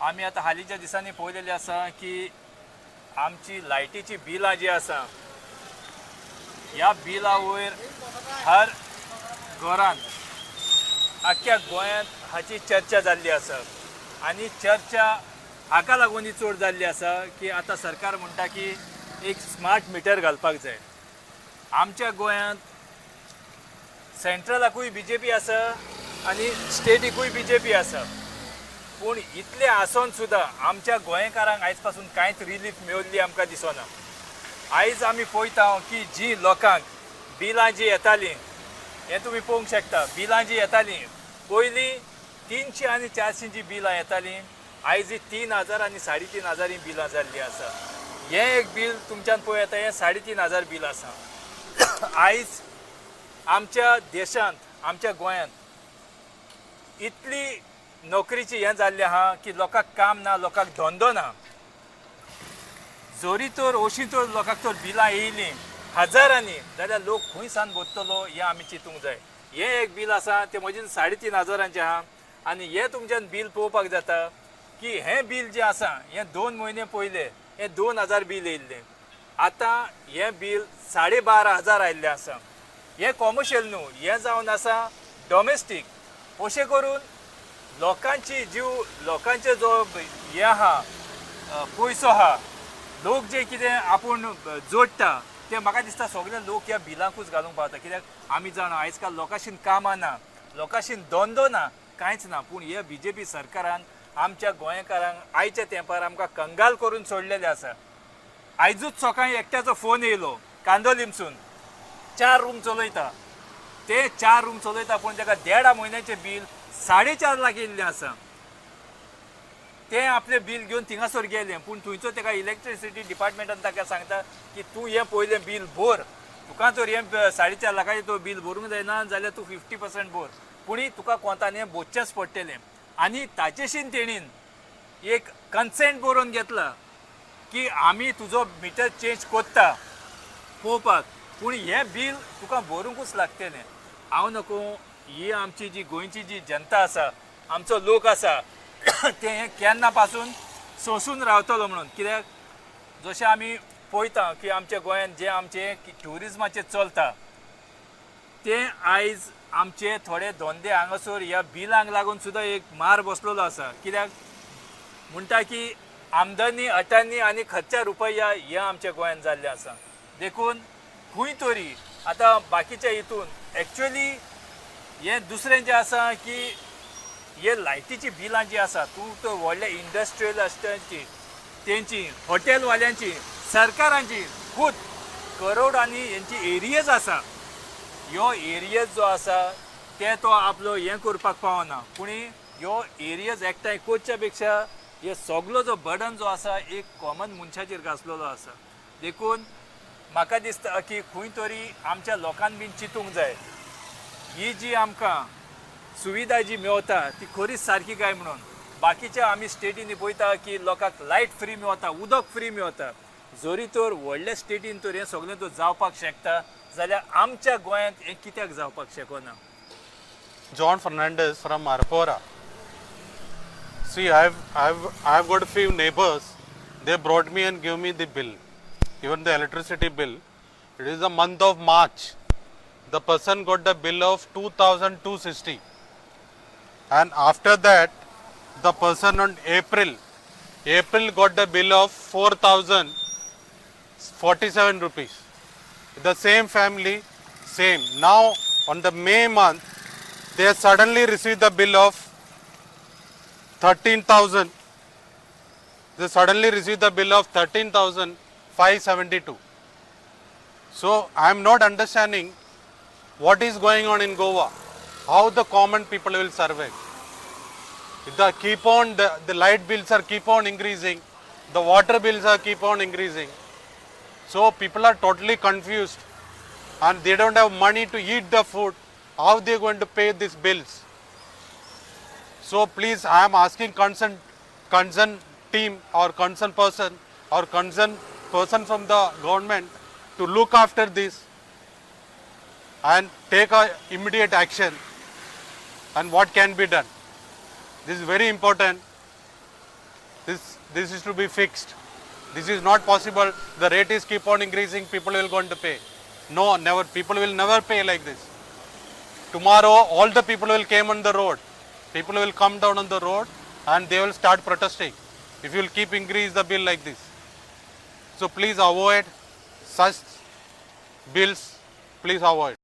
आम्ही आता हालीच्या दिसांनी पळयलेली आसा की आमची लायटीची बिलां जी आसा ह्या बिला वयर हर घरांत आख्ख्या गोंयांत हाची चर्चा जाल्ली आसा आनी चर्चा हाका लागून ही चड जाल्ली आसा की आतां सरकार म्हणटा की एक स्मार्ट मिटर घालपाक जाय. आमच्या गोंयांत सेंट्रलाकूय BJP आसा आनी स्टेटीकूय BJP आसा, पूण इतले आसून सुद्दां आमच्या गोंयकारांक आयज पासून कांयच रिलीफ मेळिल्ली आमकां दिसना. आयज आमी पळयता की जी लोकांक बिलां जी येतालीं हें तुमी पळोवंक शकता. बिलां जी येतालीं पयलीं 300 आनी 400 जी बिलां येतालीं, आयज 3000 आनी 3500 बिलां जाल्लीं आसा. हें एक बील तुमच्यान पळय येता, हें 3500 बील आसा. आयज आमच्या देशांत आमच्या गोंयांत इतली नोकरीची हें जाल्लें आहा की लोकांक काम ना, लोकांक धंदो ना. जोरी तर अशीं तर लोकांक तर बिलां येयलीं हजारांनी, जाल्यार लोक खंय सान भरतलो हें आमी चिंतूंक जाय. हें एक बील आसा तें म्हजें 3500 आहा आनी हें तुमच्यान बील पळोवपाक जाता की हें बील जें आसा हें 2 म्हयने पयले हें 2000 बील येयल्लें. आतां हें बील 12500 आयिल्लें आसा. हें कॉमर्शियल न्हू, हें जावन आसा डॉमेस्टीक. अशें करून लोकांचे जो हें आहा पयसो आहा, लोक जे कितें आपूण जोडटा ते म्हाका दिसता सगळे लोक ह्या बिलांकूच घालूंक पावता. कित्याक आमी जाणा आयज काल लोकांशीन कामां ना, लोकांशीन धंदो ना, कांयच ना. पूण ह्या BJP सरकारान आमच्या गोंयकारांक आयच्या तेंपार आमकां कंगाल करून सोडलेले आसा. आयजूच सकाळीं एकट्याचो फोन येयलो कांदोलीमसून, 4 रूम चलयता. ते 4 रूम चलयता पूण ताका 1.5 म्हयन्याचें बील 4.5 लाख येयल्लें आसा. ते आपलें बील घेवन थिंगासोर गेलें, पूण थंयचो ताका इलेक्ट्रिसिटी डिपार्टमेंटान ताका सांगता की तूं हें पयलें बील भर. तुका जर हें 4.5 लाखाचें तो बील भरूंक जायना जाल्यार तूं 50% भर, पूण तुका कोंतान हें भरचेंच पडटलें. आनी ताचेशीन तेणीन एक कन्सेंट बरोवन घेतला की आमी तुजो मिटर चेंज कोत्ता पळोवपाक, पूण हें बील तुका भरूंकूच लागतलें. हांव नको, ही आमची जी गोंयची जी जनता आसा, आमचो लोक आसा ते केन्ना पासून सोंसून रावतलो म्हणून. कित्याक जशें आमी पळयता की आमच्या गोंयांत जे आमचे ट्युरिजमाचें चलता तें आयज आमचे थोडे धंदे हांगासर ह्या बिलांक लागून सुद्दां एक मार बसलेलो आसा. कित्याक म्हणटा की आमदनी अटांनी आनी खर्चा रुपया हें आमच्या गोंयांत जाल्लें आसा. देखून खंय तरी आतां बाकीच्या हितून एक्चुअली हें दुसरें जें आसा की हे लायटीची बिलां जी आसा, तूं तर व्हडल्या इंडस्ट्रियलिस्टांची, तेंची हॉटेलवाल्यांची, सरकारांची खूद करोडांनी हेंची एरियज आसा. ह्यो एरियज जो आसा ते तो आपलो हें करपाक पावना, पूण ह्यो एरियज एकठांय करच्या पेक्षा हे सगळो जो बर्डन जो आसा एक कॉमन मनशाचेर घातलेलो आसा. देखून म्हाका दिसता की खंय तरी आमच्या लोकांक बीन चिंतूंक जाय ही जी आमकां सुविधा जी मेवता ती खरीच सारकी काय म्हणून. बाकीच्या आमी स्टेटींनी पळयता की लोकांक लायट फ्री मेवता, उदक फ्री मेवता. जरी तर व्हडल्या स्टेटीन तर हें सगळें तर जावपाक शकता, जाल्यार आमच्या गोंयांत हें कित्याक जावपाक शकना? John Fernandez from Arpora. See, I've got a few neighbors. They brought me and give me the bill, even the electricity bill. It is the month of March. The person got the bill of 2,260, and after that, the person on April got the bill of 4,047 rupees. The same family, same. Now on the May month, they suddenly received the bill of 13,000. They suddenly received the bill of 13,572. So I am not understanding what is going on in Goa, how the common people will survive. If the light bills are keep on increasing, the water bills are keep on increasing. So people are totally confused and they don't have money to eat the food. How they are going to pay these bills? So please, I am asking concerned team or concerned person from the government to look after this and take a immediate action, and what can be done. This is very important. This is to be fixed. This is not possible. The rate is keep on increasing. People will going to pay. No, never. People will never pay like this. Tomorrow, all the people will come on the road. People will come down on the road and they will start protesting. If you will keep increase the bill like this. So please avoid such bills. Please avoid.